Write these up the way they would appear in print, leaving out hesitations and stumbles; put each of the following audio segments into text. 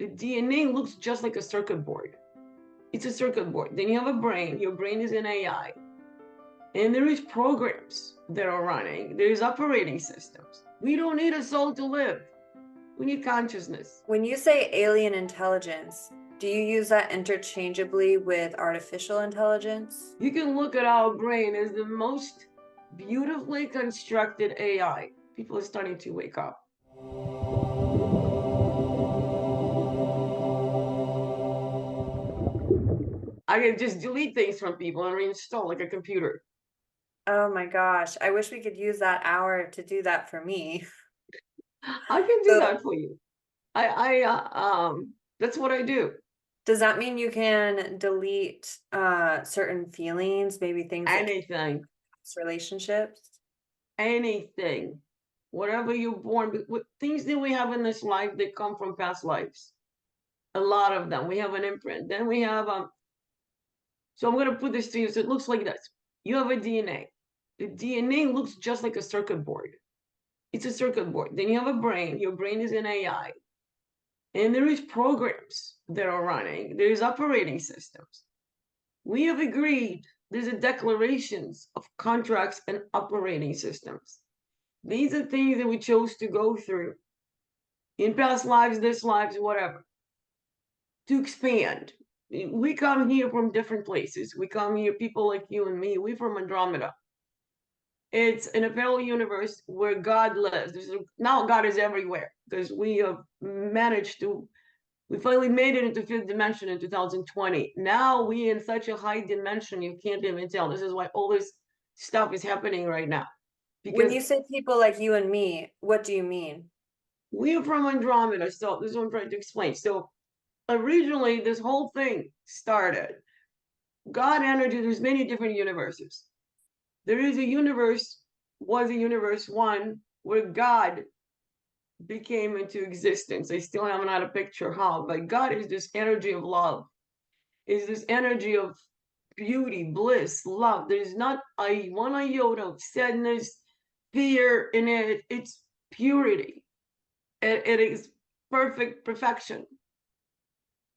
The DNA looks just like a circuit board. It's a circuit board. Then you have a brain. Your brain is an AI. And there is programs that are running. There is operating systems. We don't need a soul to live. We need consciousness. When you say alien intelligence, do you use that interchangeably with artificial intelligence? You can look at our brain as the most beautifully constructed AI. People are starting to wake up. I can just delete things from people and reinstall like a computer. Oh my gosh, I wish we could use that hour to do that for me. I can do So that for you. That's what I do. does that mean you can delete certain feelings, maybe things like Anything, relationships? anything, whatever you're born with, things that we have in this life that come from past lives. A lot of them. We have an imprint. Then we have so I'm gonna put this to you. So it looks like this. You have a DNA. The DNA looks just like a circuit board. It's a circuit board. Then you have a brain. Your brain is an AI. And there is programs that are running. There is operating systems. We have agreed. There's a declarations of contracts and operating systems. These are things that we chose to go through in past lives, this lives, whatever, to expand. We come here from different places. We come here, people like you and me, we're from Andromeda. It's in a parallel universe where God lives. Now God is everywhere because we have managed to, we finally made it into fifth dimension in 2020. Now we in such a high dimension, you can't even tell. This is why all this stuff is happening right now. When Because you say people like you and me, what do you mean? we are from Andromeda. So this is what I'm trying to explain. So originally, this whole thing started. God energy, there's many different universes. There is a universe, was a universe one, where God became into existence. I still haven't had a picture how, but God is this energy of love, is this energy of beauty, bliss, love. There's not a one iota of sadness, fear in it. It's purity. It is perfect perfection.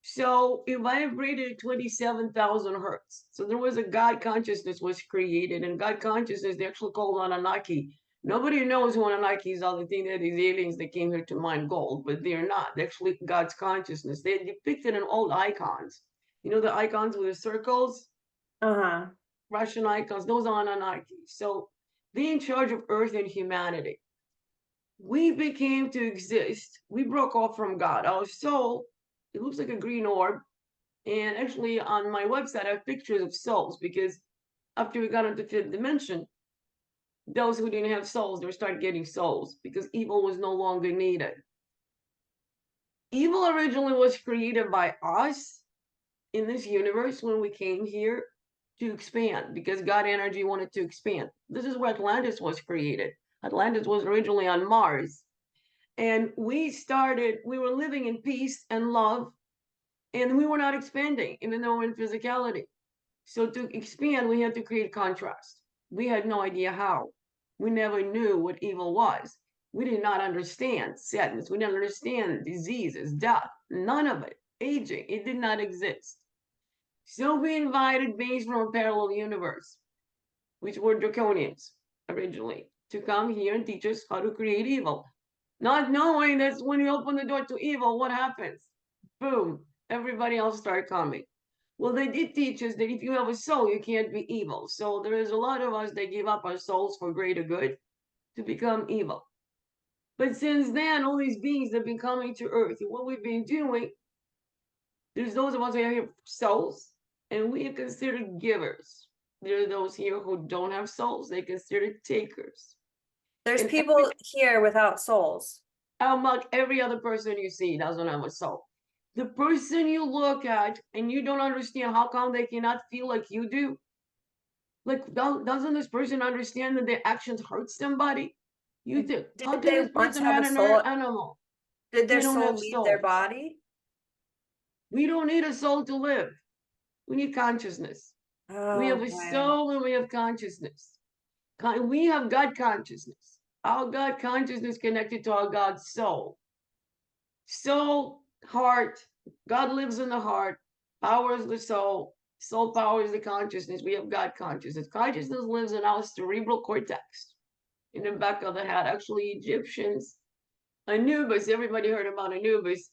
So it vibrated 27,000 hertz. So there was a God consciousness was created, and God consciousness, they actually called Anunnaki. Nobody knows who Anunnakis are. They think they're these aliens that came here to mine gold, but they're not. They're actually God's consciousness. They're depicted in old icons. You know the icons with the circles? Uh-huh. Russian icons, those are Anunnaki. So they're in charge of Earth and humanity. We became to exist. We broke off from God. Our soul, it looks like a green orb. And actually, on my website, I have pictures of souls because after we got into fifth dimension, those who didn't have souls, they started getting souls because evil was no longer needed. Evil originally was created by us in this universe when we came here to expand because God energy wanted to expand. This is where Atlantis was created. Atlantis was originally on Mars. And we were living in peace and love, and we were not expanding, even though we're in physicality. So to expand, we had to create contrast. We had no idea how. We never knew what evil was. We did not understand sadness. We didn't understand diseases, death, none of it. Aging, it did not exist. So we invited beings from a parallel universe, which were draconians originally, to come here and teach us how to create evil. Not knowing that when you open the door to evil, what happens? Boom, everybody else started coming. Well, they did teach us that if you have a soul, you can't be evil. So there is a lot of us that give up our souls for greater good to become evil. But since then, all these beings have been coming to Earth. And what we've been doing, there's those of us who have souls, and we are considered givers. There are those here who don't have souls. They're considered takers. There's And people here without souls. like every other person you see doesn't have a soul. The person you look at and you don't understand how come they cannot feel like you do. Like, doesn't this person understand that their actions hurt somebody? You think, how Did can they this once person have a hurt another soul? animal? Did They their don't soul have leave their souls. body? We don't need a soul to live. We need consciousness. We have a Okay. soul and we have consciousness. We have God consciousness. Our God consciousness connected to our God soul. Soul heart. God lives in the heart, powers the soul. Soul powers the consciousness. We have God consciousness. Consciousness lives in our cerebral cortex, in the back of the head. Actually, Egyptians, Anubis, everybody heard about Anubis.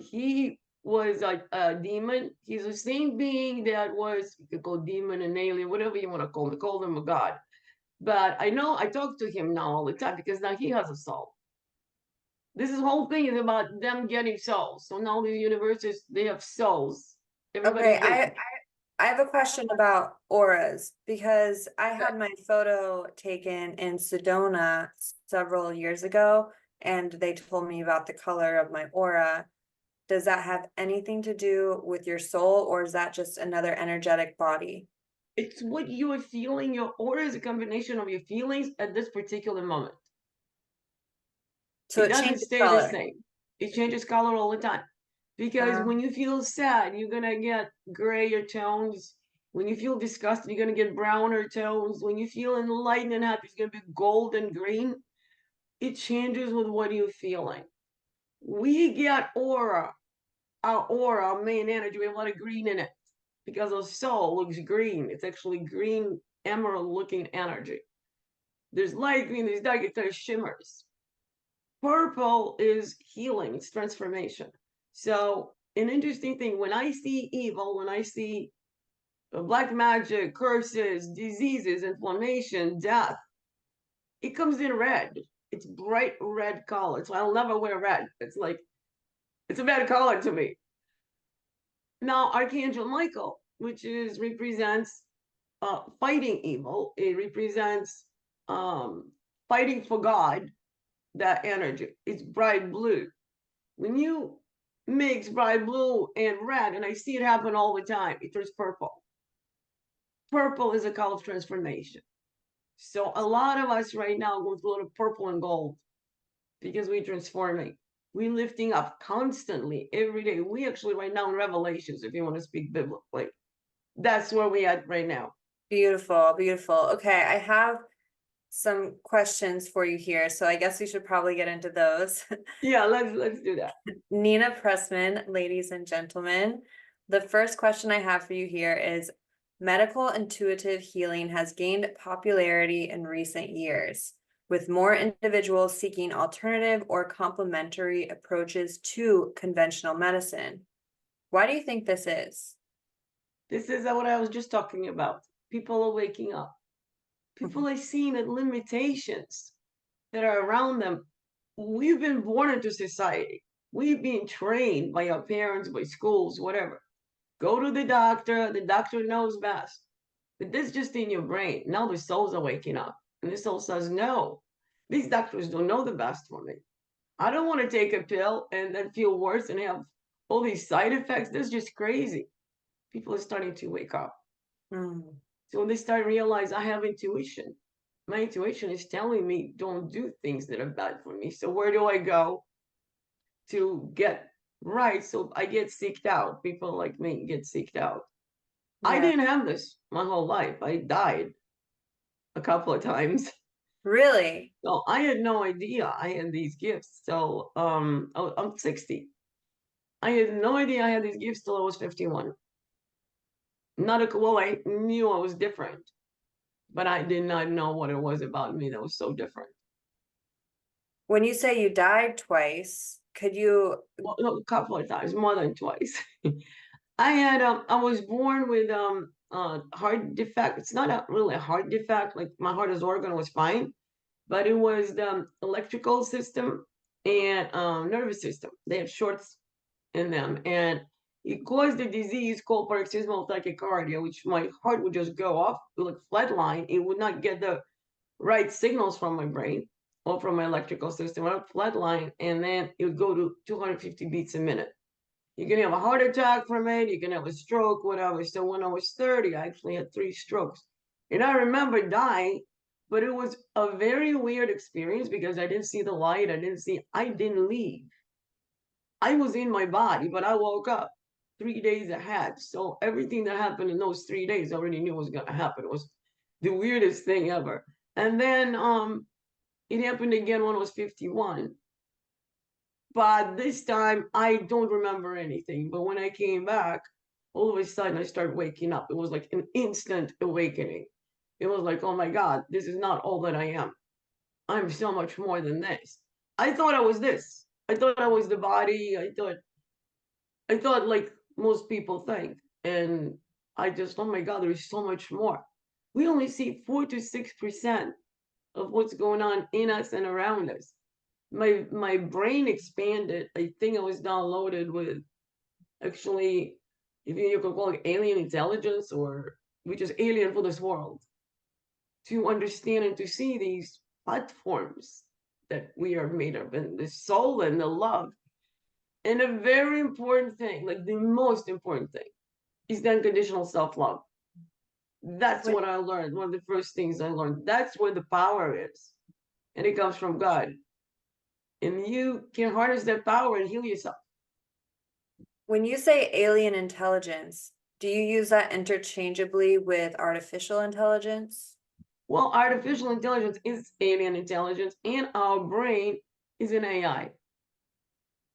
He was a demon. He's the same being that was, you could call demon and alien, whatever you want to call him. Call him a god. But I know I talk to him now all the time because now he has a soul. This whole thing is about them getting souls. So now the universes, they have souls. Everybody Okay, gets. I have a question about auras because I had my photo taken in Sedona several years ago, and they told me about the color of my aura. Does that have anything to do with your soul, or is that just another energetic body? It's what you are feeling. Your aura is a combination of your feelings at this particular moment. So It it doesn't changes stay the color. same. It changes color all the time. Because when you feel sad, you're gonna get grayer tones. When you feel disgusted, you're gonna get browner tones. When you feel enlightened and happy, it's gonna be gold and green. It changes with what you're feeling. We get aura, our main energy. We have a lot of green in it because our soul looks green. It's actually green, emerald looking energy. There's light green, there's dark, it kind of shimmers. Purple is healing, it's transformation. So, an interesting thing when I see evil, when I see black magic, curses, diseases, inflammation, death, it comes in red. It's bright red color. So I'll never wear red. It's like, it's a bad color to me. Now, Archangel Michael, which is represents fighting evil, it represents fighting for God, that energy. It's bright blue. When you mix bright blue and red, and I see it happen all the time, it turns purple. Purple is a color of transformation. So a lot of us right now go through a lot of purple and gold because we're transforming. We're lifting up constantly every day. We actually right now in Revelations, if you want to speak biblically, that's where we at right now. Beautiful, beautiful. Okay, I have some questions for you here, so I guess we should probably get into those. Yeah, let's do that. Nina Presman, ladies and gentlemen. The first question I have for you here is, medical intuitive healing has gained popularity in recent years, with more individuals seeking alternative or complementary approaches to conventional medicine. Why do you think this is? This is what I was just talking about. People are waking up. People are seeing the limitations that are around them. We've been born into society. We've been trained by our parents, by schools, whatever. Go to the doctor knows best. But this is just in your brain. Now the souls are waking up. And the soul says, no, these doctors don't know the best for me. I don't want to take a pill and then feel worse and have all these side effects. This is just crazy. People are starting to wake up. Mm. So when they start realize I have intuition, my intuition is telling me don't do things that are bad for me. So where do I go to get right? So I get seeked out. People like me get seeked out. I Yeah. didn't have this my whole life. I died a couple of times. Really? So I had no idea I had these gifts. So I'm 60. I had no idea I had these gifts till I was 51. Not a well, I knew I was different, but I did not know what it was about me that was so different. When you say you died twice, could you? Well, no, a couple of times, more than twice. I was born with heart defect. It's not really a heart defect, like my heart as organ was fine, but it was the electrical system and nervous system. They have shorts in them, and it caused a disease called paroxysmal tachycardia, which my heart would just go off, like flatline. It would not get the right signals from my brain or from my electrical system, I would flatline, and then it would go to 250 beats a minute. You can have a heart attack from it, you can have a stroke, whatever. So when I was 30, I actually had 3 strokes. And I remember dying, but it was a very weird experience because I didn't see the light. I didn't leave. I was in my body, but I woke up 3 days ahead. So everything that happened in those 3 days, I already knew was gonna happen. It was the weirdest thing ever. And then it happened again when I was 51. But this time I don't remember anything. But when I came back, all of a sudden I started waking up. It was like an instant awakening. It was like, oh my God, this is not all that I am. I'm so much more than this. I thought I was this. I thought I was the body. I thought like most people think. And I just, oh my God, there's so much more. We only see 4 to 6% of what's going on in us and around us. My brain expanded. I think I was downloaded with, actually, if you could call it alien intelligence, or we just alien for this world, to understand and to see these platforms that we are made of, and the soul and the love. And a very important thing, like the most important thing, is the unconditional self-love. That's Wait, what I learned. One of the first things I learned. That's where the power is. And it comes from God. And you can harness that power and heal yourself. when you say alien intelligence, do you use that interchangeably with artificial intelligence? Well, artificial intelligence is alien intelligence, and our brain is an AI.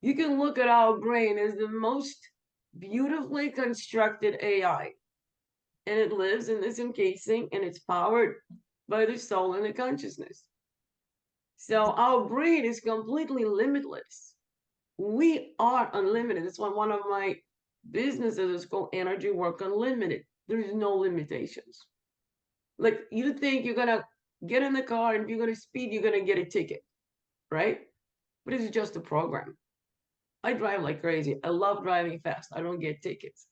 You can look at our brain as the most beautifully constructed AI, and it lives in this encasing, and it's powered by the soul and the consciousness. So our brain is completely limitless. We are unlimited. That's why one of my businesses is called Energy Work Unlimited. There's no limitations. Like, you think you're gonna get in the car, and if you're gonna speed, you're gonna get a ticket, right? But it's just a program. I drive like crazy. I love driving fast. I don't get tickets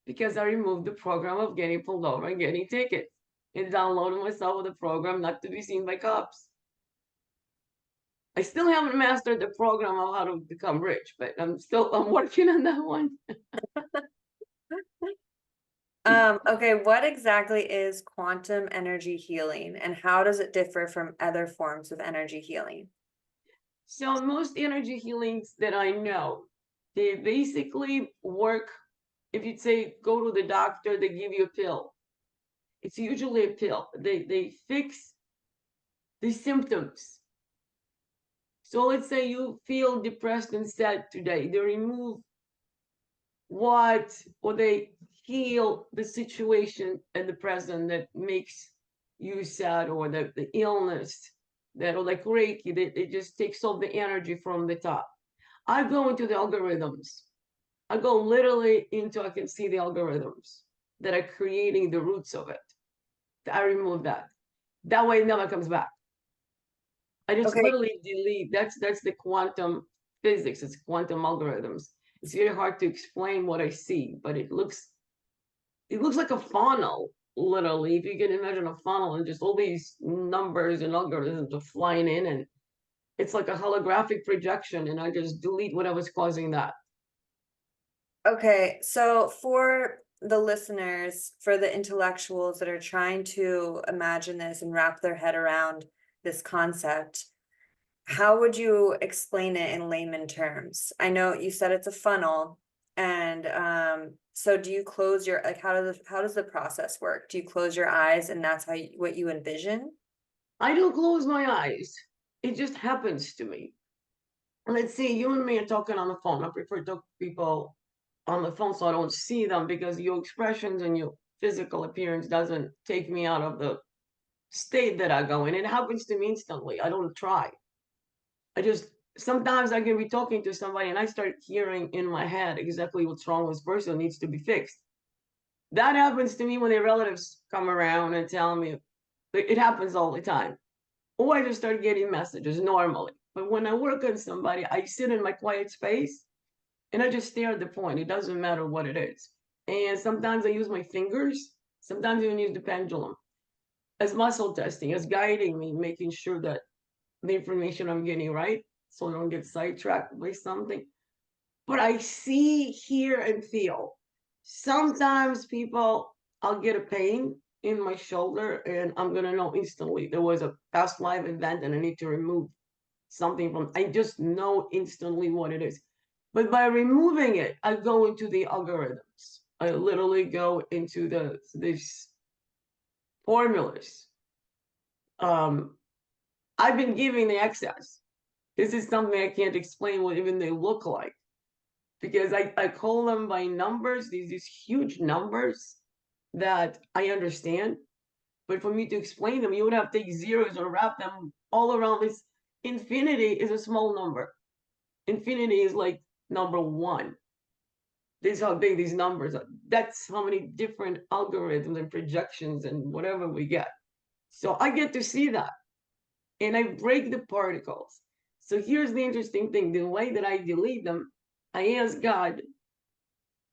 because I removed the program of getting pulled over and getting tickets, and downloaded myself with a program not to be seen by cops. I still haven't mastered the program of how to become rich, but I'm working on that one. Okay, what exactly is quantum energy healing and how does it differ from other forms of energy healing? So most energy healings that I know, they basically work. If you'd say go to the doctor, they give you a pill. It's usually a pill. They fix the symptoms. So let's say you feel depressed and sad today. They remove or they heal the situation at the present that makes you sad, or the illness that, or like Reiki, they just takes all the energy from the top. I go into the algorithms. I go literally into, I can see the algorithms that are creating the roots of it. I remove that. That way it never comes back. I just Okay, literally delete. That's the quantum physics. It's quantum algorithms. It's very hard to explain what I see, but it looks like a funnel, literally. If you can imagine a funnel and just all these numbers and algorithms are flying in, and it's like a holographic projection, and I just delete whatever's causing that. okay, so for the listeners, for the intellectuals that are trying to imagine this and wrap their head around this concept, how would you explain it in layman terms? I know you said it's a funnel, and so do you close your, like, how does the process work? Do you close your eyes and that's what you envision? I don't close my eyes. It just happens to me. Let's see, you and me are talking on the phone. I prefer to talk to people on the phone so I don't see them, because your expressions and your physical appearance doesn't take me out of the state that I go in. It happens to me instantly. I don't try. I just, sometimes I can be talking to somebody and I start hearing in my head exactly what's wrong with this person, needs to be fixed. That happens to me when their relatives come around and tell me. It happens all the time. Or I just start getting messages normally. But when I work on somebody, I sit in my quiet space and I just stare at the point. It doesn't matter what it is. And sometimes I use my fingers, sometimes I even use the pendulum as muscle testing, as guiding me, making sure that the information I'm getting right, so I don't get sidetracked by something. But I see, hear, and feel. Sometimes people, I'll get a pain in my shoulder and I'm gonna know instantly there was a past life event and I need to remove something from. I just know instantly what it is. But by removing it, I go into the algorithms. I literally go into these formulas. I've been giving the access. This is something I can't explain what even they look like. Because I call them by numbers, these huge numbers that I understand. But for me to explain them, you would have to take zeros or wrap them all around this. Infinity is a small number. Infinity is like number one. This is how big these numbers are. That's how many different algorithms and projections and whatever we get. So I get to see that. And I break the particles. So here's the interesting thing. The way that I delete them, I ask God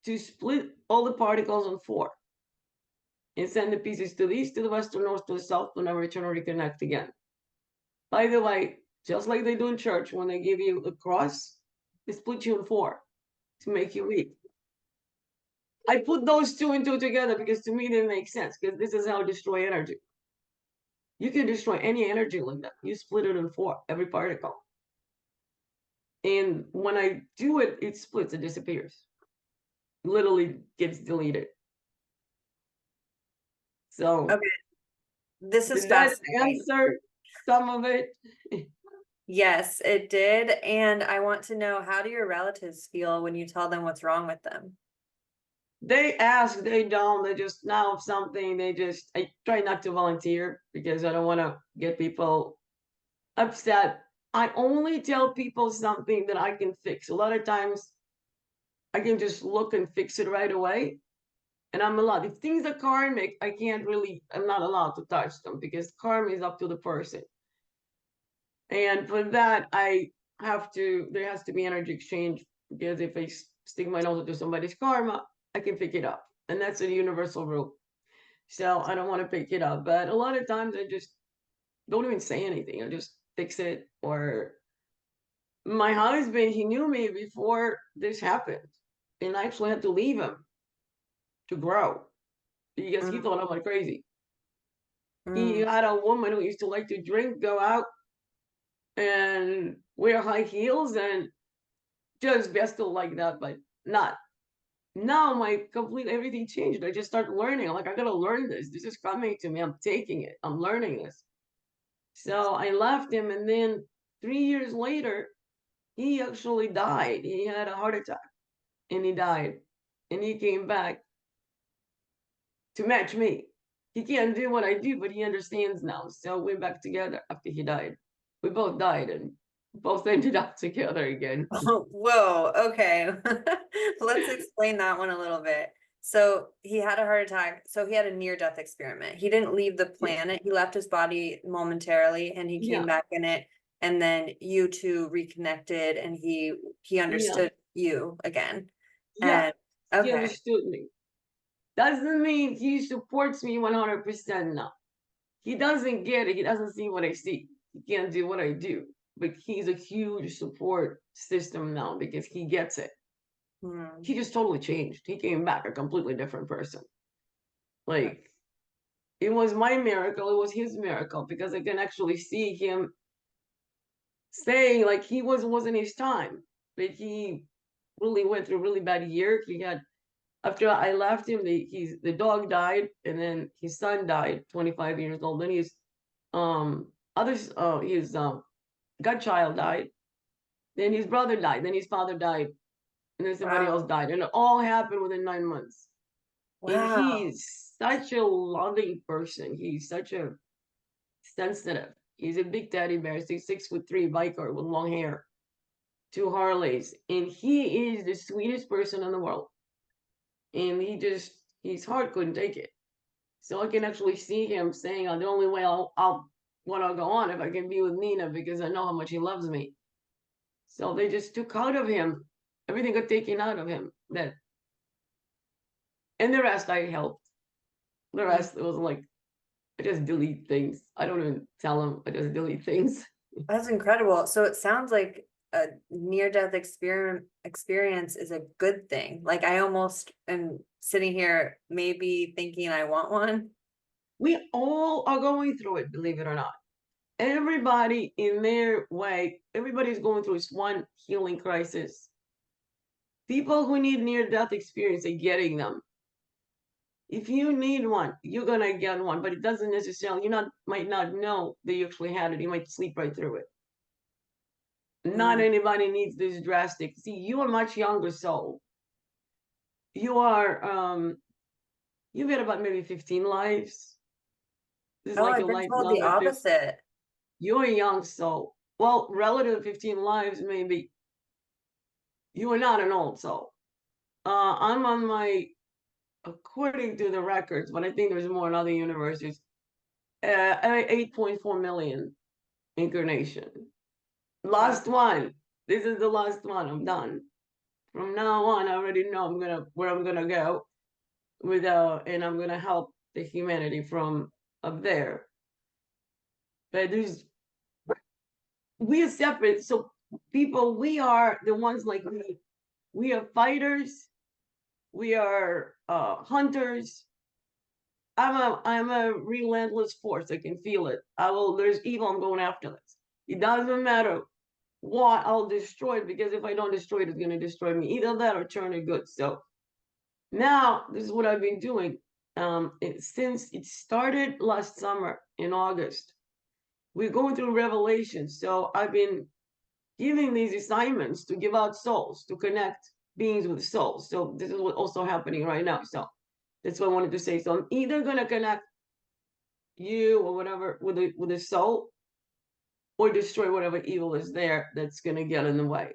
to split all the particles on 4 and send the pieces to the east, to the west, to the north, to the south, to never return or reconnect again. By the way, just like they do in church, when they give you a cross, they split you in 4 to make you weak. I put those 2 and 2 together because to me they make sense, because this is how I destroy energy. You can destroy any energy like that. You split it in 4, every particle. And when I do it, it splits, it disappears. It literally gets deleted. So Okay, this is did that fascinating. answer some of it? Yes, it did. And I want to know, how do your relatives feel when you tell them what's wrong with them? They ask, they don't, they just now something, I try not to volunteer because I don't want to get people upset. I only tell people something that I can fix. A lot of times I can just look and fix it right away. And I'm allowed, if things are karmic, I'm not allowed to touch them because karma is up to the person. And for that, there has to be energy exchange, because if I stick my nose into somebody's karma, I can pick it up. And that's a universal rule. So I don't want to pick it up. But a lot of times I just don't even say anything. I just fix it. Or my husband, he knew me before this happened. And I actually had to leave him to grow because he Mm, thought I was crazy. He mm, had a woman who used to like to drink, go out and wear high heels and just vestal like that, but not. Now my complete everything changed. I just started learning. I'm like, I gotta learn this. This is coming to me. I'm taking it. I'm learning this. So I left him, and then 3 years later, he actually died. He had a heart attack and he died. And he came back to match me. He can't do what I do, but he understands now. So we're back together after he died. We both died and both ended up together again. Whoa, okay. Let's explain that one a little bit. So he had a heart attack. So he had a near-death experiment. He didn't leave the Yeah. planet. He left his body momentarily and he came Yeah. back in it. And then you two reconnected and he Yeah. understood you again. Yeah. And He okay. understood me. Doesn't mean he supports me 100% now. He doesn't get it. He doesn't see what I see. He can't do what I do. But he's a huge support system now because he gets it. Hmm. He just totally changed. He came back a completely different person. Like, it was my miracle. It was his miracle because I can actually see him saying like he wasn't his time. But he really went through a really bad year. He had after I left him, the dog died, and then his son died, 25 years old. Then his godchild died. Then his brother died. Then his father died, and then somebody else Wow. died, and it all happened within 9 months. And Wow. he's such a loving person. He's such a sensitive. He's a big teddy bear. He's 6'3" biker with long hair, 2 Harleys, and he is the sweetest person in the world. And his heart couldn't take it. So I can actually see him saying, "Oh, the only way I'll want to go on if I can be with Nina because I know how much he loves me." So they just took out of him everything got taken out of him. And the rest I helped. The Mm. rest it was like I just delete things. I don't even tell him. I just delete things. That's incredible. So it sounds like a near-death experience is a good thing. Like I almost am sitting here maybe thinking I want one. We all are going through it, believe it or not. Everybody in their way, everybody's going through this one healing crisis. People who need near-death experience are getting them. If you need one, you're gonna get one, but it doesn't necessarily, might not know that you actually had it. You might sleep right through it. Not anybody needs this drastic. See, you are much younger soul. You are you've had about maybe 15 lives. This is Oh, like I've a been told the lifelong of opposite. you're a young soul. Well, relative to 15 lives, maybe you are not an old soul. I'm on my, according to the records, but I think there's more in other universes, 8.4 million incarnation. Wow. Last one. This is the last one. I'm done. From now on, I already know where I'm gonna go with and I'm gonna help the humanity from up there. But we are separate. So people, we are the ones like me. We are fighters. We are hunters. I'm a relentless force. I can feel it. There's evil, I'm going after this. It doesn't matter what, I'll destroy it, because if I don't destroy it, it's gonna destroy me. Either that or turn it good. So now this is what I've been doing. Since it started last summer in August, we're going through Revelation. So I've been giving these assignments to give out souls, to connect beings with souls. So this is what's also happening right now. So that's what I wanted to say. So I'm either gonna connect you or whatever with a soul, or destroy whatever evil is there that's gonna get in the way.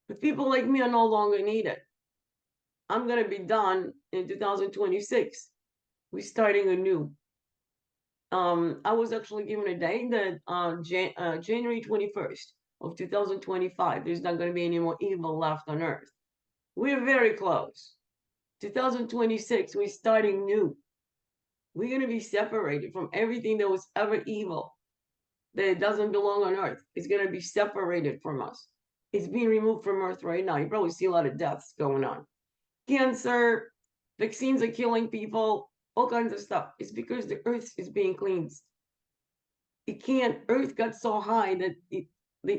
But people like me are no longer needed. I'm gonna be done in 2026. We're starting anew. I was actually given a date that January 21st of 2025. There's not gonna be any more evil left on Earth. We're very close. 2026, we're starting new. We're gonna be separated from everything that was ever evil, that doesn't belong on Earth. It's gonna be separated from us. It's being removed from Earth right now. You probably see a lot of deaths going on. Cancer, vaccines are killing people, all kinds of stuff. It's because the Earth is being cleansed. It can't, Earth got so high that the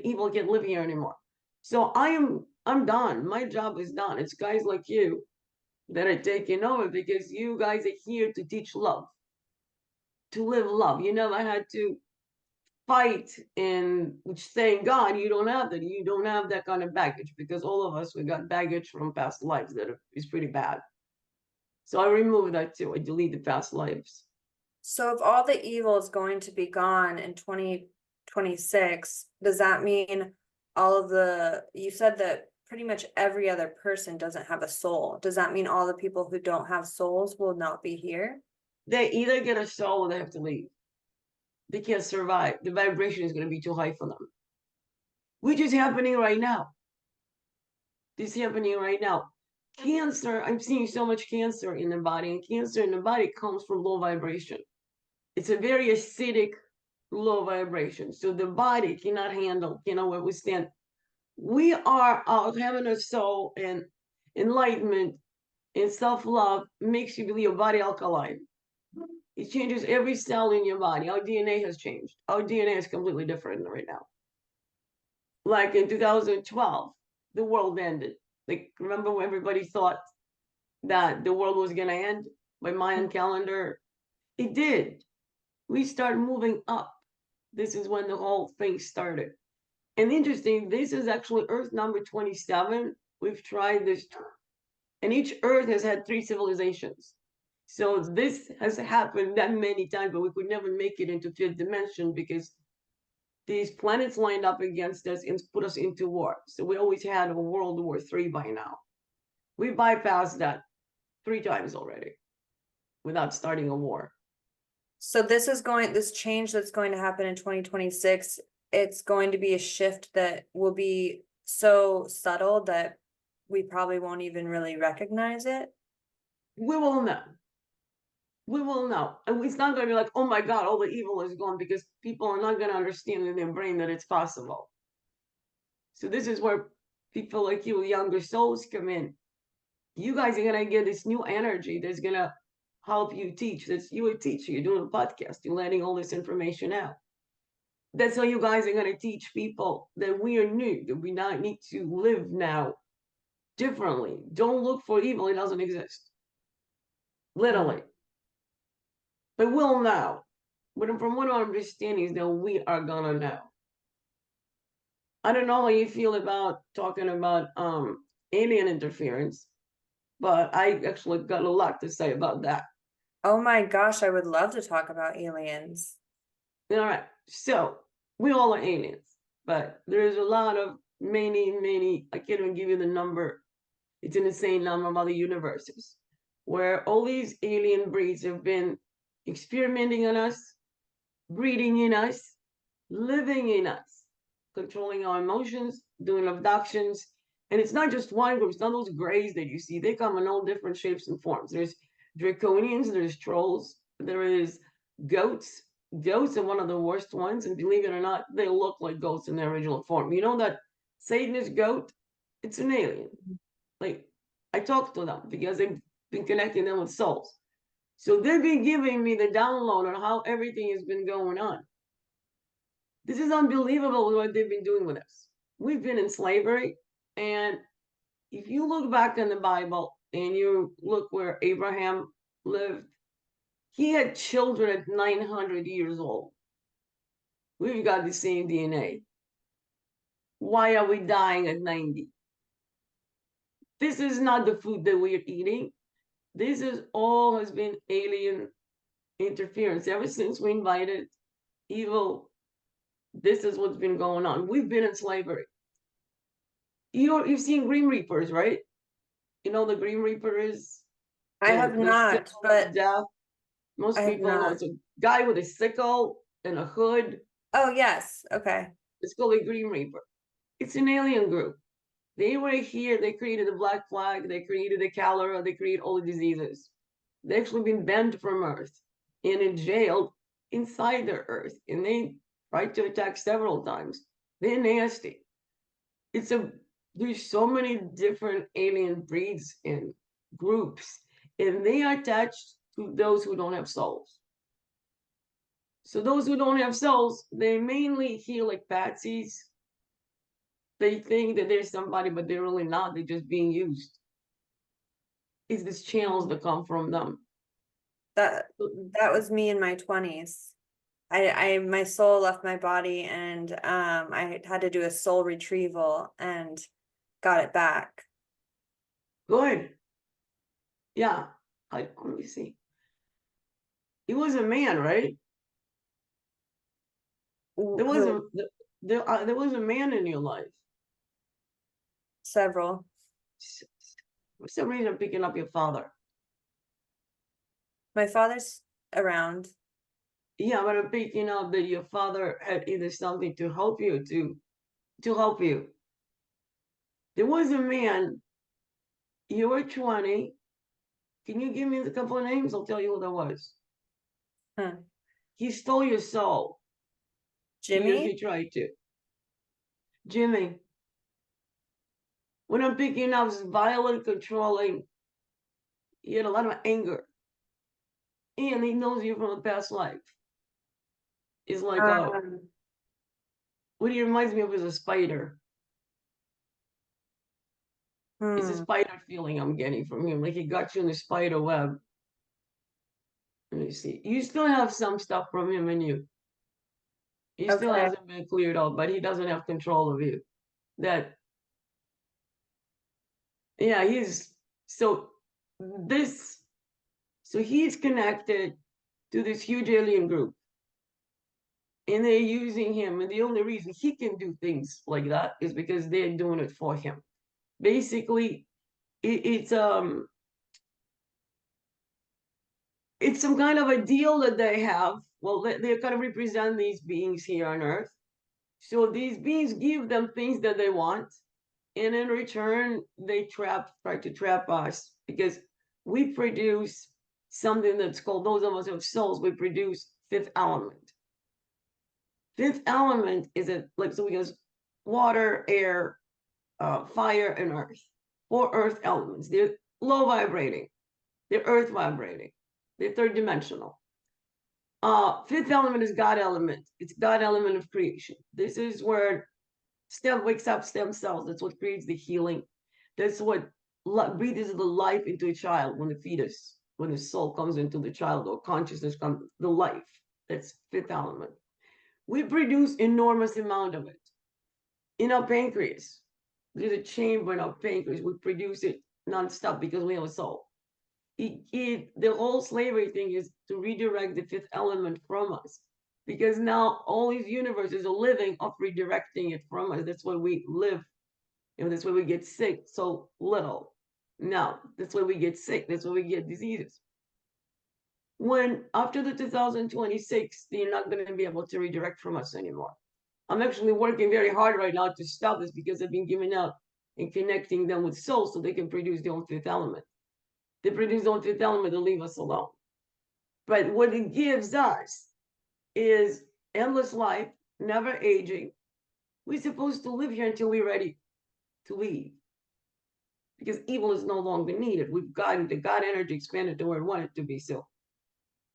evil can't live here anymore. So I'm done. My job is done. It's guys like you that are taking over, because you guys are here to teach love, to live love. You never had to fight and saying, God, you don't have that. You don't have that kind of baggage, because all of us, we got baggage from past lives that is pretty bad. So I removed that too. I deleted past lives. So if all the evil is going to be gone in 2026, does that mean you said that pretty much every other person doesn't have a soul. Does that mean all the people who don't have souls will not be here? They either get a soul or they have to leave. They can't survive. The vibration is going to be too high for them, which is happening right now. This is happening right now. Cancer, I'm seeing so much cancer in the body, and cancer in the body comes from low vibration. It's a very acidic, low vibration. So the body cannot handle, cannot withstand. We are having a soul, and enlightenment and self-love makes you believe your body alkaline. It changes every cell in your body. Our DNA has changed. Our DNA is completely different right now. Like in 2012, the world ended. Like, remember when everybody thought that the world was going to end by Mayan calendar? It did. We started moving up. This is when the whole thing started. And interesting, this is actually Earth number 27. We've tried this, and each Earth has had 3 civilizations. So this has happened that many times, but we could never make it into 5th dimension, because these planets lined up against us and put us into war. So we always had a World War III by now. We bypassed that 3 times already without starting a war. So this change that's going to happen in 2026, it's going to be a shift that will be so subtle that we probably won't even really recognize it. We will know. We will know. And it's not going to be like, oh my God, all the evil is gone, because people are not going to understand in their brain that it's possible. So this is where people like you, younger souls, come in. You guys are going to get this new energy that's going to help you teach. That's, you a teacher, you're doing a podcast, you're letting all this information out. That's how you guys are going to teach people that we are new, that we not need to live now differently. Don't look for evil, it doesn't exist. Literally. But we'll know. But from what our understanding is that we are gonna know. I don't know how you feel about talking about alien interference, but I actually got a lot to say about that. Oh my gosh, I would love to talk about aliens. All right, so we all are aliens, but there's a lot of many, I can't even give you the number. It's an insane number of other universes where all these alien breeds have been experimenting on us, breeding in us, living in us, controlling our emotions, doing abductions. And it's not just one group, it's not those grays that you see. They come in all different shapes and forms. There's draconians, there's trolls, there is goats. Goats are one of the worst ones, and believe it or not, they look like goats in their original form. You know that Satanist goat? It's an alien. Like, I talk to them because they've been connecting them with souls. So they've been giving me the download on how everything has been going on. This is unbelievable what they've been doing with us. We've been in slavery. And if you look back in the Bible and you look where Abraham lived, he had children at 900 years old. We've got the same DNA. Why are we dying at 90? This is not the food that we're eating. This is all has been alien interference. Ever since we invited evil, this is what's been going on. We've been in slavery. You've seen Green Reapers, right? You know the Green Reaper is I have the not, symbol of but death. I Most have people know not. it's a guy with a sickle and a hood. Oh, yes. Okay. It's called a Green Reaper. It's an alien group. They were here. They created the Black Flag. They created the cholera. They created all the diseases. They've actually been banned from Earth and in jail inside the Earth. And they tried to attack several times. They're nasty. It's a There's so many different alien breeds and groups, and they are attached to those who don't have souls. So those who don't have souls, they mainly heal like patsies. They think that there's somebody, but they're really not. They're just being used. It's these channels that come from them. That that was me in my 20s. My soul left my body, and I had to do a soul retrieval and got it back. Good. Yeah. Let me see. He was a man, right? There was a Who? there was a man in your life. Several. For some reason, I'm picking up your father. My father's around. Yeah, but I'm picking up that your father had either something to help you to help you. There was a man, you were 20. Can you give me a couple of names? I'll tell you who that was. Huh. He stole your soul, even if Jimmy? he tried to. Jimmy, when I'm picking up is violent, controlling, he had a lot of anger. And he knows you from a past life. It's like Um, what he reminds me of is a spider. It's a hmm. spider feeling I'm getting from him. Like he got you in the spider web. Let me see. You still have some stuff from him in you. He still Okay. hasn't been cleared up, but he doesn't have control of you. That yeah, he's so this so he's connected to this huge alien group. And they're using him, and the only reason he can do things like that is because they're doing it for him. Basically, it's it's some kind of a deal that they have. Well, they kind of represent these beings here on Earth. So these beings give them things that they want, and in return, they try to trap us because we produce something that's called, those of us who have souls, we produce fifth element. Fifth element is a like so we use water, air, fire, and earth. Four earth elements. They're low vibrating. They're earth vibrating. They're third dimensional. Fifth element is God element. It's God element of creation. This is where stem wakes up stem cells. That's what creates the healing. That's what breathes the life into a child when the fetus, when the soul comes into the child or consciousness comes, the life. That's fifth element. We produce enormous amount of it. in our pancreas. There's a chamber in our pancreas. We produce it nonstop because we have a soul. The whole slavery thing is to redirect the fifth element from us, because now all these universes are living off redirecting it from us. That's why we live, and that's why we get sick so little. Now, that's why we get sick. That's why we get diseases. When after the 2026, they're not going to be able to redirect from us anymore. I'm actually working very hard right now to stop this because I've been giving out and connecting them with souls so they can produce their own fifth element. They produce their own fifth element to leave us alone. But what it gives us is endless life, never aging. We're supposed to live here until we're ready to leave, because evil is no longer needed. We've gotten the God energy expanded to where it wanted to be. So,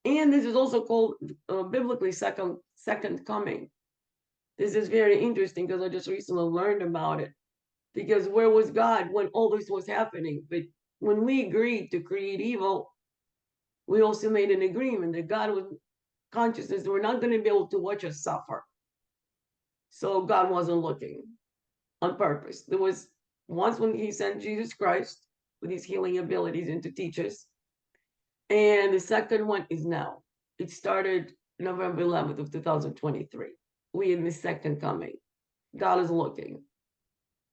and this is also called biblically second coming. This is very interesting because I just recently learned about it. Because where was God when all this was happening? But when we agreed to create evil, we also made an agreement that God was consciousness that we're not going to be able to watch us suffer. So God wasn't looking on purpose. There was once when he sent Jesus Christ with his healing abilities and to teach us. And the second one is now. It started November 11th of 2023. We're in the second coming. God is looking.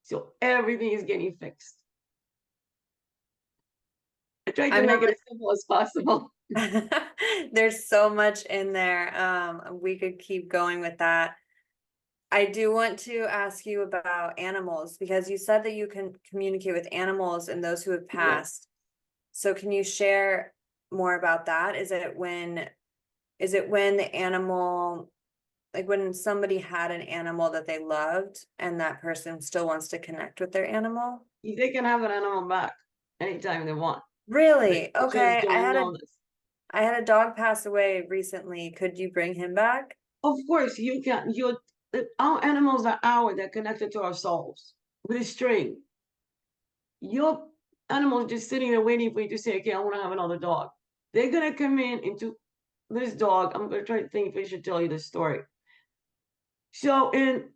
So everything is getting fixed. I tried to make it as simple as possible. There's so much in there. We could keep going with that. I do want to ask you about animals, because you said that you can communicate with animals and those who have passed. So can you share more about that? Is it when the animal, like when somebody had an animal that they loved and that person still wants to connect with their animal? They can have an animal back anytime they want. Really? They Okay. just don't know this. I had a dog pass away recently. Could you bring him back? Of course, you can. Our animals are ours. They're connected to our souls with a string. Your animal is just sitting there waiting for you to say, okay, I want to have another dog. They're going to come into this dog. I'm going to try to think if I should tell you this story. So in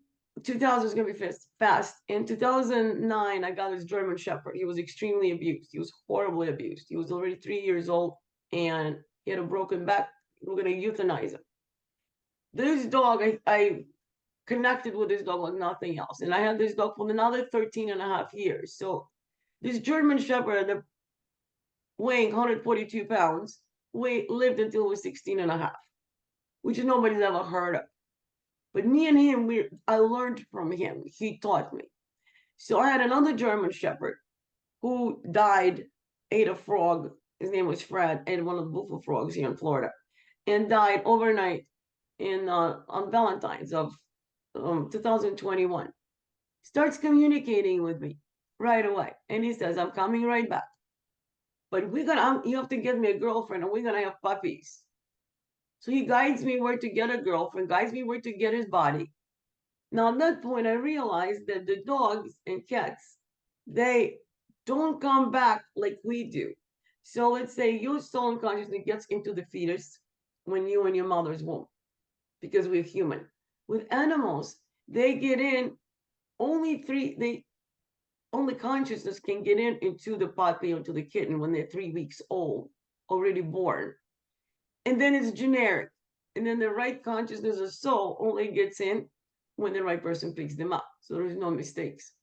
2000, it's going to be fast. In 2009, I got this German Shepherd. He was extremely abused. He was horribly abused. He was already 3 years old and he had a broken back. We're going to euthanize him. This dog, I connected with this dog like nothing else. And I had this dog for another 13 and a half years. So this German Shepherd, weighing 142 pounds, lived until he was 16 and a half, which nobody's ever heard of. But me and him, I learned from him. He taught me. So I had another German Shepherd who died, ate a frog. His name was Fred, ate one of the buffalo frogs here in Florida, and died overnight on Valentine's of 2021. Starts communicating with me right away. And he says, I'm coming right back. But you have to get me a girlfriend and we're going to have puppies. So he guides me where to get a girlfriend, guides me where to get his body. Now, at that point, I realized that the dogs and cats, they don't come back like we do. So let's say your soul and consciousness gets into the fetus when you in your mother's womb, because we're human. With animals, they get in only consciousness can get into the puppy or to the kitten when they're 3 weeks old, already born. And then it's generic. And then the right consciousness or soul only gets in when the right person picks them up. So there's no mistakes.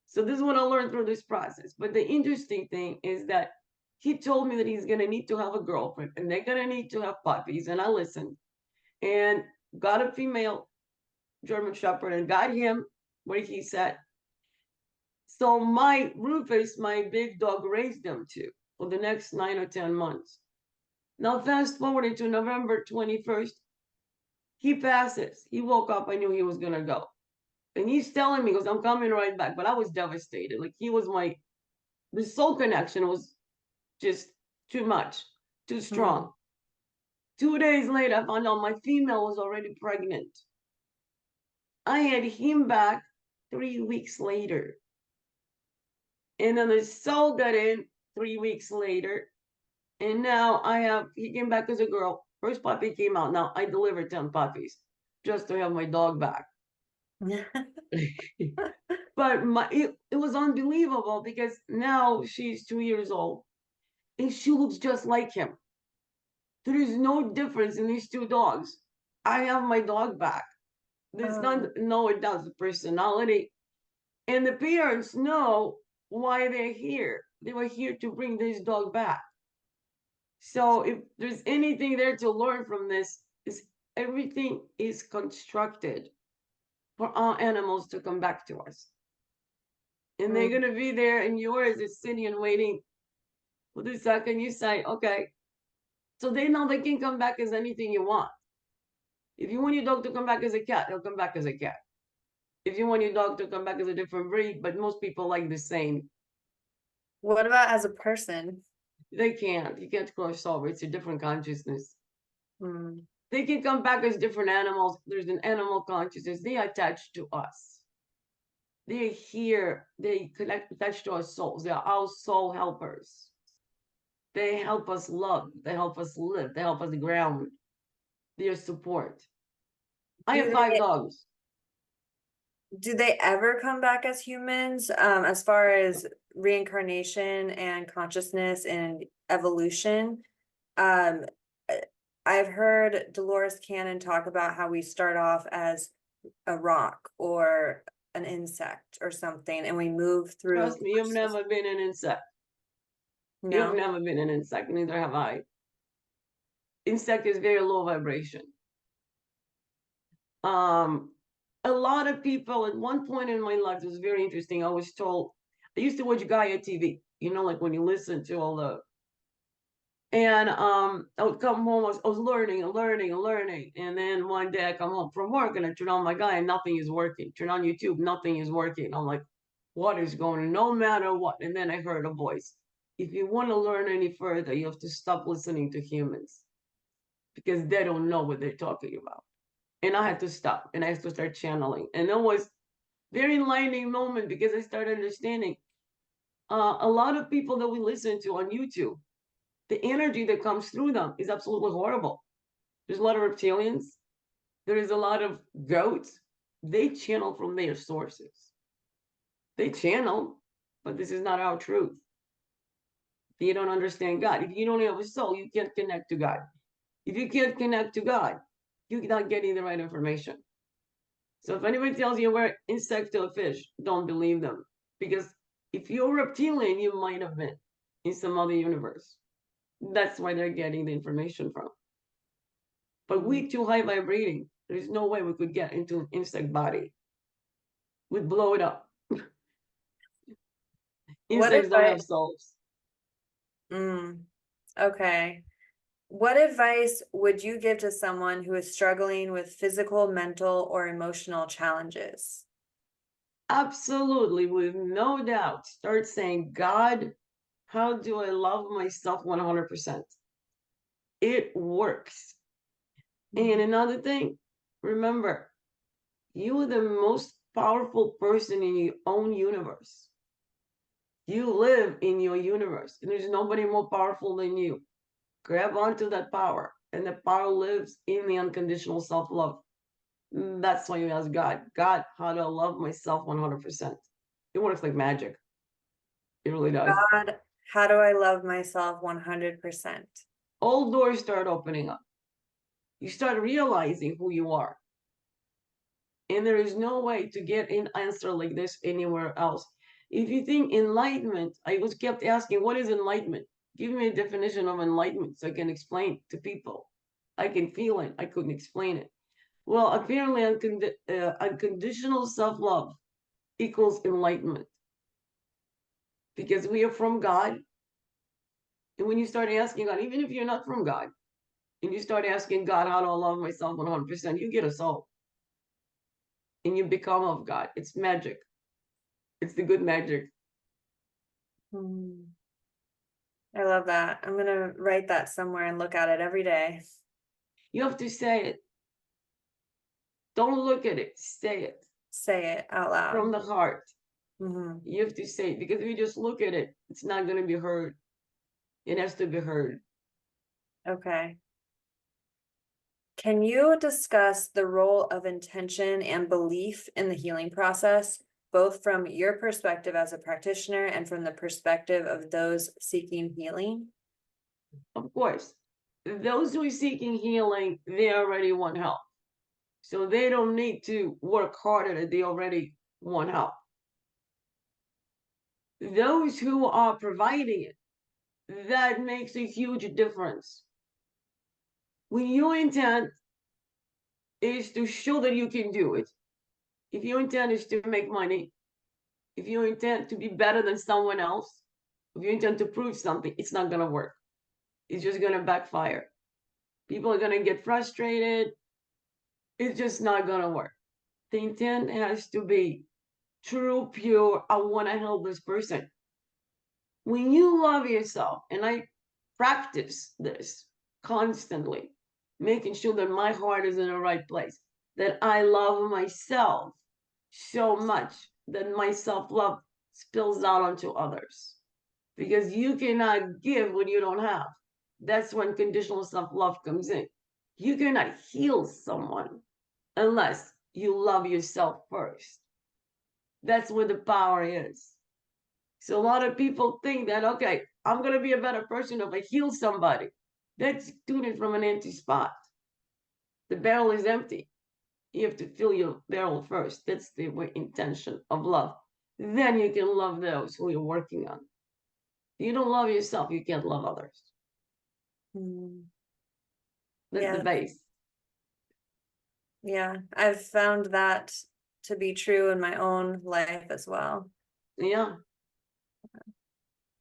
So this is what I learned through this process. But the interesting thing is that he told me that he's going to need to have a girlfriend and they're going to need to have puppies. And I listened and got a female German Shepherd and got him where he said. So my Rufus, my big dog, raised them to for the next 9 or 10 months. Now fast forward to November 21st, he passes. He woke up, I knew he was gonna go. And he's telling me, because I'm coming right back, but I was devastated. Like the soul connection was just too much, too strong. 2 days later, I found out my female was already pregnant. I had him back 3 weeks later. And then the soul got in 3 weeks later. And now he came back as a girl. First puppy came out. Now I delivered 10 puppies just to have my dog back. But it was unbelievable because now she's 2 years old and she looks just like him. There is no difference in these two dogs. I have my dog back. There's not, no, it does, the personality. And the parents know why they're here. They were here to bring this dog back. So if there's anything there to learn from this, is everything is constructed for our animals to come back to us. And they're gonna be there, and yours is sitting and waiting for the second you say, okay. So they know they can come back as anything you want. If you want your dog to come back as a cat, he'll come back as a cat. If you want your dog to come back as a different breed, but most people like the same, What about as a person? they can't. You can't cross over. It's a different consciousness. Mm. They can come back as different animals. There's an animal consciousness. They attach to us. They're here. They connect, attach to our souls. They are our soul helpers. They help us love. They help us live. They help us ground. Their support. I have 5 dogs. Do they ever come back as humans, as far as reincarnation and consciousness and evolution? Um, I've heard Dolores Cannon talk about how we start off as a rock or an insect or something, and we move through. Trust me, you've never been an insect. You've No. never been an insect, neither have I. Insect is very low vibration. A lot of people at one point in my life, it was very interesting. I was told, I used to watch Gaia TV, you know, like when you listen to all the, and I would come home, I was learning and learning and learning. And then one day I come home from work and I turn on my Gaia and nothing is working. Turn on YouTube, nothing is working. I'm like, what is going on? No matter what. And then I heard a voice. If you want to learn any further, you have to stop listening to humans because they don't know what they're talking about. And I had to stop and I had to start channeling. And it was very enlightening moment because I started understanding a lot of people that we listen to on YouTube, the energy that comes through them is absolutely horrible. There's a lot of reptilians. There is a lot of goats. They channel from their sources. They channel, but this is not our truth. You don't understand God. If you don't have a soul, you can't connect to God. If you can't connect to God, you're not getting the right information. So if anybody tells you we're insect or fish, don't believe them. Because if you're reptilian, you might have been in some other universe. That's why they're getting the information from. But we too high vibrating. There's no way we could get into an insect body. We'd blow it up. Insects don't have souls. Okay. What advice would you give to someone who is struggling with physical, mental, or emotional challenges? Absolutely, with no doubt. Start saying, God, how do I love myself 100%? It works. And another thing, remember, you are the most powerful person in your own universe. You live in your universe, and there's nobody more powerful than you. Grab onto that power, and the power lives in the unconditional self-love. That's why you ask God, God, how do I love myself 100%? It works like magic. It really does. God, how do I love myself 100%? All doors start opening up. You start realizing who you are. And there is no way to get an answer like this anywhere else. If you think enlightenment, I was kept asking, what is enlightenment? Give me a definition of enlightenment so I can explain to people. I can feel it. I couldn't explain it. Well, apparently unconditional self-love equals enlightenment. Because we are from God. And when you start asking God, even if you're not from God, and you start asking God, how do I love myself 100%, you get a soul. And you become of God. It's magic. It's the good magic. I love that. I'm going to write that somewhere and look at it every day. You have to say it. Don't look at it. Say it. Say it out loud. From the heart. Mm-hmm. You have to say it, because if you just look at it, it's not going to be heard. It has to be heard. Okay. Can you discuss the role of intention and belief in the healing process, both from your perspective as a practitioner and from the perspective of those seeking healing? Of course, those who are seeking healing, they already want help. So they don't need to work harder, they already want help. Those who are providing it, that makes a huge difference. When your intent is to show that you can do it, if your intent is to make money, if you intend to be better than someone else, if you intend to prove something, it's not going to work. It's just going to backfire. People are going to get frustrated. It's just not going to work. The intent has to be true, pure. I want to help this person. When you love yourself, and I practice this constantly, making sure that my heart is in the right place, that I love myself so much that my self-love spills out onto others. Because you cannot give what you don't have. That's when conditional self-love comes in. You cannot heal someone unless you love yourself first. That's where the power is. So a lot of people think that, okay, I'm going to be a better person if I heal somebody. That's doing it from an empty spot. The barrel is empty. You have to fill your barrel first. That's the intention of love. Then you can love those who you're working on. If you don't love yourself, you can't love others. That's the Yeah, base. yeah, I've found that to be true in my own life as well. Yeah.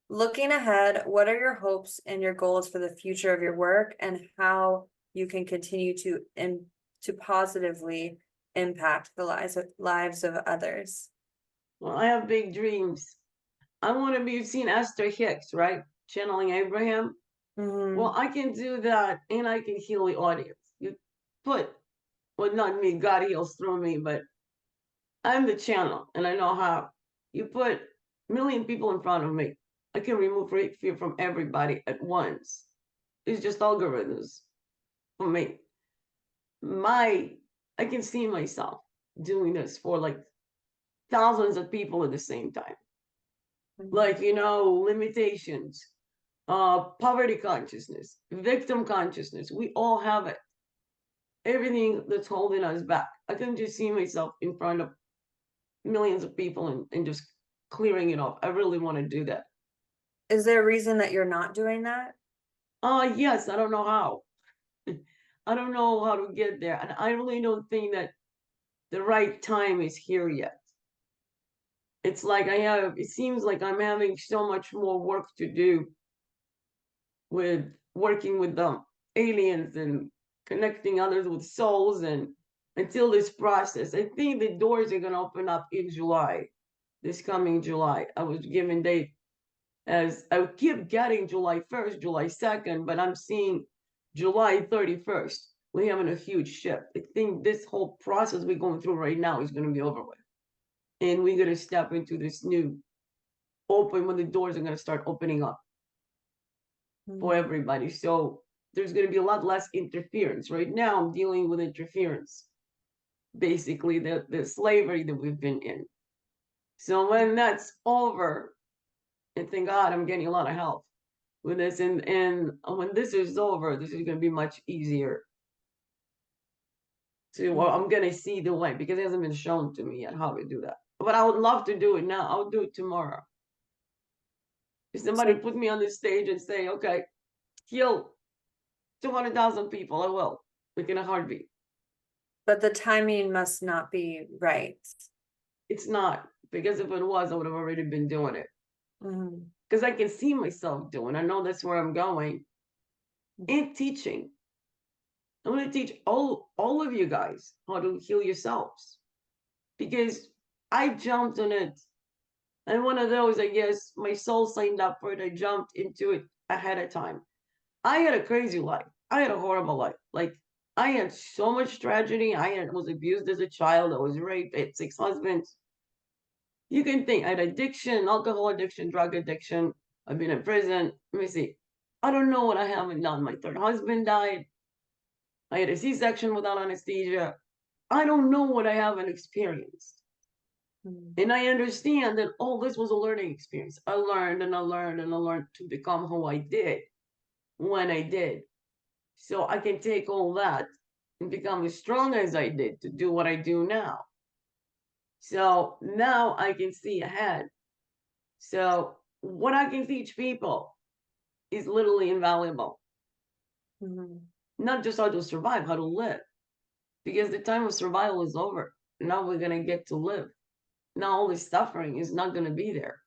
Looking ahead, what are your hopes and your goals for the future of your work and how you can continue to positively impact the lives of others? Well, I have big dreams. I want to be seen Esther Hicks, right? Channeling Abraham. Well, I can do that and I can heal the audience. You put, well, not me, God heals through me, but I'm the channel and I know how. You put a million people in front of me. I can remove fear from everybody at once. It's just algorithms for me. I can see myself doing this for like thousands of people at the same time. Like, limitations, poverty consciousness, victim consciousness. We all have it. Everything that's holding us back. I can just see myself in front of millions of people and just clearing it off. I really want to do that. Is there a reason that you're not doing that? Yes, I don't know how. I don't know how to get there. And I really don't think that the right time is here yet. It's like it seems like I'm having so much more work to do with working with the aliens and connecting others with souls. And until this process, I think the doors are going to open up in July, this coming July. I was given date as I keep getting July 1st, July 2nd, but I'm seeing July 31st. We're having a huge shift. I think this whole process we're going through right now is going to be over with. And we're going to step into this new open when the doors are going to start opening up for everybody. So there's going to be a lot less interference. Right now, I'm dealing with interference, basically the slavery that we've been in. So when that's over, and thank God I'm getting a lot of help with this, and when this is over, this is going to be much easier. So well, I'm going to see the way because it hasn't been shown to me yet how to do that. But I would love to do it now. I'll do it tomorrow. If somebody put me on the stage and say, okay, heal 200,000 people, I will, like in a heartbeat. But the timing must not be right. It's not, because if it was, I would have already been doing it. Because I can see myself doing. I know that's where I'm going. And teaching. I'm going to teach all of you guys how to heal yourselves. Because I jumped on it. And one of those, I guess, my soul signed up for it. I jumped into it ahead of time. I had a crazy life. I had a horrible life. Like, I had so much tragedy. Was abused as a child. I was raped. I had 6 husbands. You can think I had addiction, alcohol addiction, drug addiction. I've been in prison. Let me see. I don't know what I haven't done. My 3rd husband died. I had a C-section without anesthesia. I don't know what I haven't experienced. And I understand that all this was a learning experience. I learned and I learned and I learned to become who I did when I did. So I can take all that and become as strong as I did to do what I do now. So now I can see ahead. So what I can teach people is literally invaluable. Not just how to survive, how to live. Because the time of survival is over. Now we're going to get to live. Now all this suffering is not going to be there.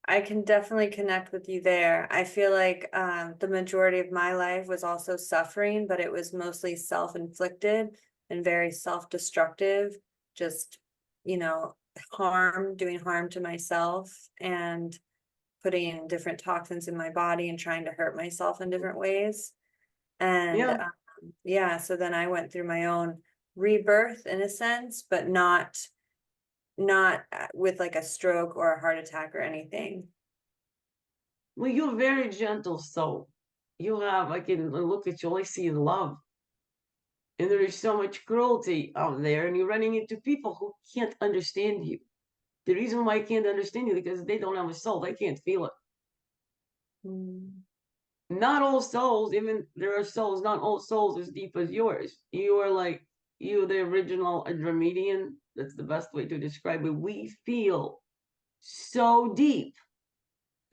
I can definitely connect with you there. I feel like the majority of my life was also suffering, but it was mostly self-inflicted and very self-destructive, just, doing harm to myself and putting different toxins in my body and trying to hurt myself in different ways. And Yeah. so then I went through my own rebirth in a sense, but not with like a stroke or a heart attack or anything. Well, you're a very gentle soul. You have, I can look at you, I see love. And there is so much cruelty out there, and you're running into people who can't understand you. The reason why I can't understand you is because they don't have a soul. They can't feel it. Not all souls, even there are souls, not all souls as deep as yours. You are like, you, the original Andromedian. That's the best way to describe it. We feel so deep.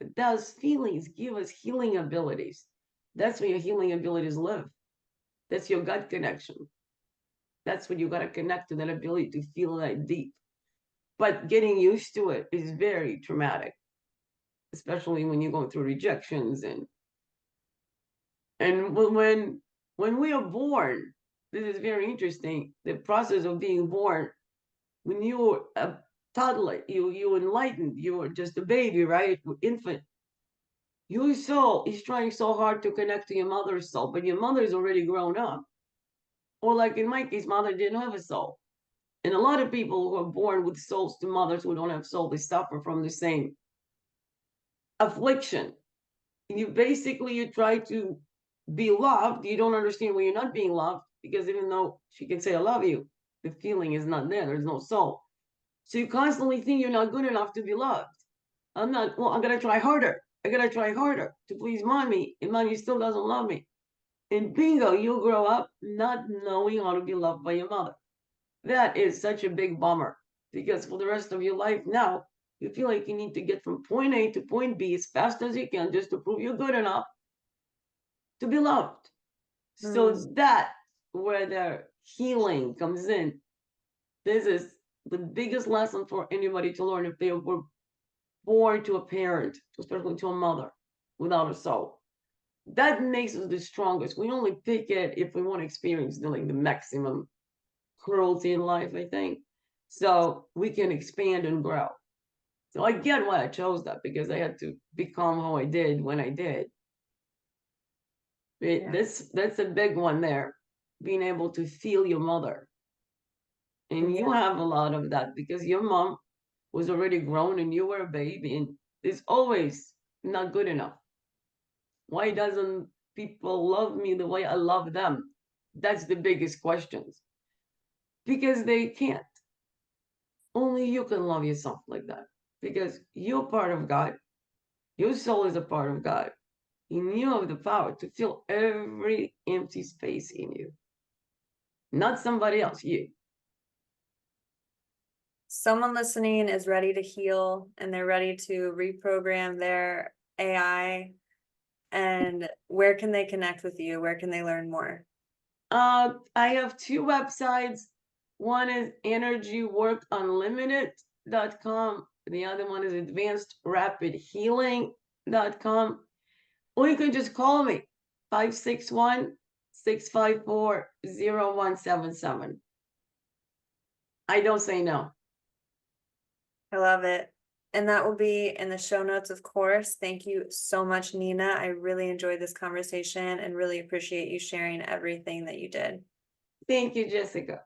But those feelings give us healing abilities. That's where your healing abilities live. That's your gut connection. That's when you got to connect to that ability to feel that deep. But getting used to it is very traumatic, especially when you're going through rejections and when we are born. This is very interesting. The process of being born, when you're a toddler, you enlightened, you're just a baby, right? Infant. Your soul is trying so hard to connect to your mother's soul, but your mother's already grown up. Or like in my case, mother didn't have a soul. And a lot of people who are born with souls to mothers who don't have soul, they suffer from the same affliction. You try to be loved. You don't understand when you're not being loved, because even though she can say I love you, the feeling is not there. There's no soul. So you constantly think you're not good enough to be loved. I'm gonna try harder. I gotta try harder to please mommy, and mommy still doesn't love me. And bingo, you'll grow up not knowing how to be loved by your mother. That is such a big bummer, because for the rest of your life now, you feel like you need to get from point A to point B as fast as you can just to prove you're good enough to be loved. So that's where the healing comes in. This is the biggest lesson for anybody to learn if they were born to a parent, especially to a mother without a soul. That makes us the strongest. We only pick it if we want to experience the maximum cruelty in life, I think. So we can expand and grow. So I get why I chose that, because I had to become who I did when I did. That's a big one there, being able to feel your mother. And you have a lot of that because your mom was already grown and you were a baby, and it's always not good enough. Why doesn't people love me the way I love them? That's the biggest questions. Because they can't. Only you can love yourself like that, because you're part of God. Your soul is a part of God. And you have the power to fill every empty space in you. Not somebody else, you. Someone listening is ready to heal and they're ready to reprogram their AI. And where can they connect with you? Where can they learn more? I have two websites. One is energyworkunlimited.com. The other one is advancedrapidhealing.com. Or you can just call me, 561-654-0177. I don't say no. I love it. And that will be in the show notes, of course. Thank you so much, Nina. I really enjoyed this conversation and really appreciate you sharing everything that you did. Thank you, Jessica.